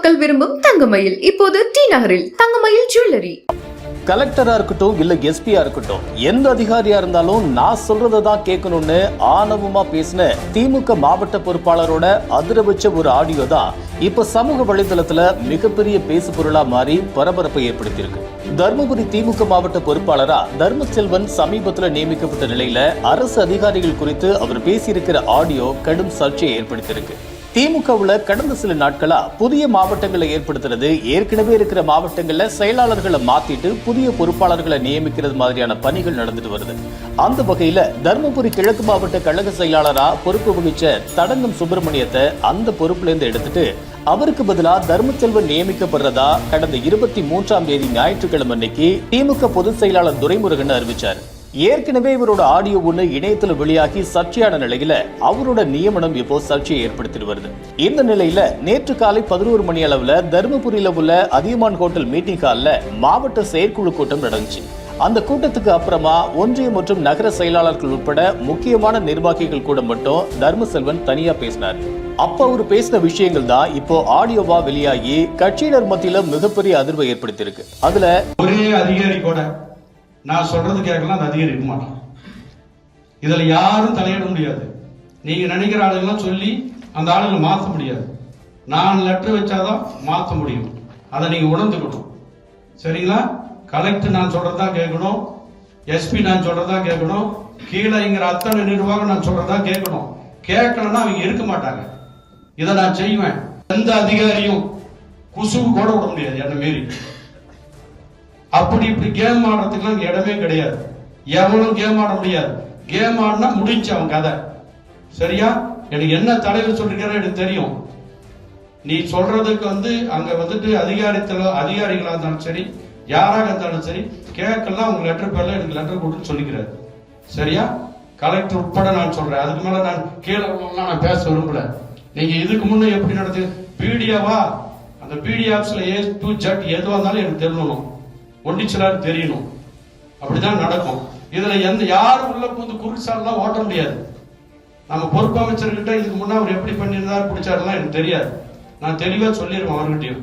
மக்கள் விரும்பும் தங்கமயில் இப்போது டி நகரில் தங்கமயில் ஜுவல்லரி. கலெக்டரா இருக்கட்டும் இல்ல எஸ்பியா இருக்கட்டும், எந்த அதிகாரியா இருந்தாலும் நான் சொல்றதான் கேட்கணும்னு ஆணவமா பேசின திமுக மாவட்ட பொறுப்பாளரோட அதிரபட்ச ஒரு ஆடியோ தான் இப்ப சமூக வலைதளத்துல மிகப்பெரிய பேசு பொருளா மாறி பரபரப்பை ஏற்படுத்தியிருக்கு. தர்மபுரி திமுக மாவட்ட பொறுப்பாளரா தர்மசெல்வன் சமீபத்துல நியமிக்கப்பட்ட நிலையில அரசு அதிகாரிகள் குறித்து அவர் பேசியிருக்கிற ஆடியோ கடும் சர்ச்சையை ஏற்படுத்தியிருக்கு. திமுகவுல கடந்த சில நாட்களா புதிய மாவட்டங்களை ஏற்படுத்துறது, ஏற்கனவே இருக்கிற மாவட்டங்கள்ல செயலாளர்களை மாத்திட்டு புதிய பொறுப்பாளர்களை நியமிக்கிறது மாதிரியான பணிகள் நடந்துட்டு வருது. அந்த வகையில தர்மபுரி கிழக்கு மாவட்ட கழக செயலாளரா பொறுப்பு வகிச்ச தடங்கம் சுப்பிரமணியத்தை அந்த பொறுப்புல இருந்து எடுத்துட்டு அவருக்கு பதிலா தர்மசெல்வன் நியமிக்கப்படுறதா கடந்த 23ஆம் தேதி ஞாயிற்றுக்கிழமை அன்னைக்கு திமுக பொதுச் செயலாளர் துரைமுருகன் அறிவிச்சார். ஏற்கனவே இவரோட ஆடியோ ஒண்ணு இணையத்துல வெளியாகி சர்ச்சையான நிலையில அவரோட நியமனம் இப்போ சர்ச்சையை ஏற்படுத்தி வருது. இந்த நிலையில நேற்று காலை 11 மணி அளவுல தர்மபுரியில உள்ள அதியமான் ஹோட்டல் மீட்டிங் ஹால்ல மாவட்ட செயற்குழு கூட்டம் நடந்துச்சு. அந்த கூட்டத்துக்கு அப்புறமா ஒன்றிய மற்றும் நகர செயலாளர்கள் உட்பட முக்கியமான நிர்வாகிகள் கூட மட்டும் தர்மசெல்வன் தனியா பேசினார். அப்ப அவர் பேசின விஷயங்கள் தான் இப்போ ஆடியோவா வெளியாகி கட்சியினர் மத்தியில மிகப்பெரிய அதிர்வை ஏற்படுத்தியிருக்கு. அதுல ஒரே அதிகாரி கூட நான் சொல்றது கேட்கலாம், அந்த அதிகாரி இருக்க மாட்டான். இதுல யாரும் தலையிட முடியாது. நீங்க நினைக்கிற ஆளுங்கெல்லாம் சொல்லி அந்த ஆளுங்களை மாற்ற முடியாது. நான் லெட்டர் வச்சாதான் மாற்ற முடியும். அதை நீங்க உணர்ந்துக்கணும், சரிங்களா? கலெக்டர் நான் சொல்றதா கேட்கணும், எஸ்பி நான் சொல்றதா கேட்கணும், கீழேங்கிற அத்தனை நிர்வாகம் நான் சொல்றதா கேட்கணும். கேட்கலன்னா அவங்க இருக்க மாட்டாங்க. இதை நான் செய்வேன். எந்த அதிகாரியும் குசுவு கூட விட முடியாது என்ன மீறி. அப்படி இப்படி கேம் ஆடுறதுக்குலாம் இடமே கிடையாது. எவனும் கேம் ஆட முடியாது. கேம் ஆடினா முடிஞ்சு அவன் கதை. சரியா? எனக்கு என்ன தலைவர் சொல்லிருக்கிற எனக்கு தெரியும். நீ சொல்றதுக்கு அங்க அதிகாரிகளா இருந்தாலும் சரி, யாராக இருந்தாலும் சரி, கேட்கலாம் உங்க லெட்டர் பேர்ல எனக்கு லெட்டர் கொடுத்து சொல்லிக்கிறாரு. சரியா? கலெக்டர் உட்பட நான் சொல்றேன். அதுக்கு மேல நான் கீழே நான் பேச விரும்பல. நீங்க இதுக்கு முன்ன எப்படி நடந்து பிடிஆவா, அந்த பிடி ஆப்ஸ்ல A to Z எதுவா இருந்தாலும் எனக்கு தெரியணும், ஒண்டிச்சலார் தெரியணும். அப்படிதான் நடக்கும். இதுல யாரும் உள்ள புது குறுசாலாம் ஓட்ட முடியாது. நம்ம பொறுப்பு அமைச்சர்கிட்ட இதுக்கு முன்ன அவர் எப்படி பண்ணியிருந்தாரு பிடிச்சாருலாம் எனக்கு தெரியாது. நான் தெளிவா சொல்லிடுவேன் அவர்கிட்டயும்.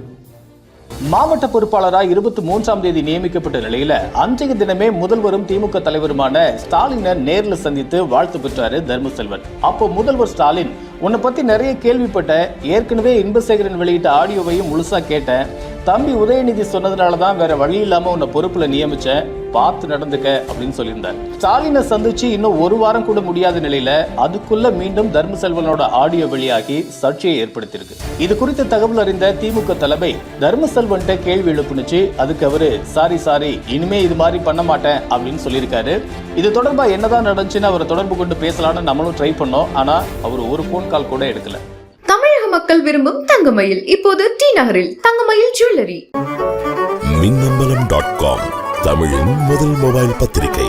மாவட்ட பொறுப்பாளரா 23ஆம் தேதி நியமிக்கப்பட்ட நிலையில அன்றைய தினமே முதல்வரும் திமுக தலைவருமான ஸ்டாலினை நேர்ல சந்தித்து வாழ்த்து பெற்றாரு தர்மசெல்வன். அப்போ முதல்வர் ஸ்டாலின், உன்னை பத்தி நிறைய கேள்விப்பட்ட, ஏற்கனவே இன்பசேகரன் வெளியிட்ட ஆடியோவையும் முழுசா கேட்டேன், தம்பி உதயநிதி சொன்னதுனாலதான் வேற வழி இல்லாம உன்னை பொறுப்புல நியமிச்சேன், பார்த்து நடந்துக்க அப்படின்னு சொல்லியிருந்தார். ஸ்டாலினை சந்திச்சு இன்னும் ஒரு வாரம் கூட முடியாத நிலையில அதுக்குள்ள மீண்டும் தர்மசெல்வனோட ஆடியோ வெளியாகி சர்ச்சையை ஏற்படுத்தியிருக்கு. இது குறித்த தகவல் அறிந்த திமுக தலைமை தர்மசெல்வன்ட்ட கேள்வி எழுப்புனுச்சு. அதுக்கு அவரு சாரி இனிமே இது மாதிரி பண்ண மாட்டேன் அப்படின்னு சொல்லியிருக்காரு. இது தொடர்பா என்னதான் நடந்துச்சுன்னு அவரை தொடர்பு கொண்டு பேசலான்னு நம்மளும் ட்ரை பண்ணோம். ஆனா அவர் ஒரு போன் கால் கூட எடுக்கல. தமிழக மக்கள் விரும்பும் தங்கமயில் இப்போது டி நகரில் தங்கமயில் ஜுவல்லரி. மின்னம்பலம்.com தமிழின் முதல் மொபைல் பத்திரிகை.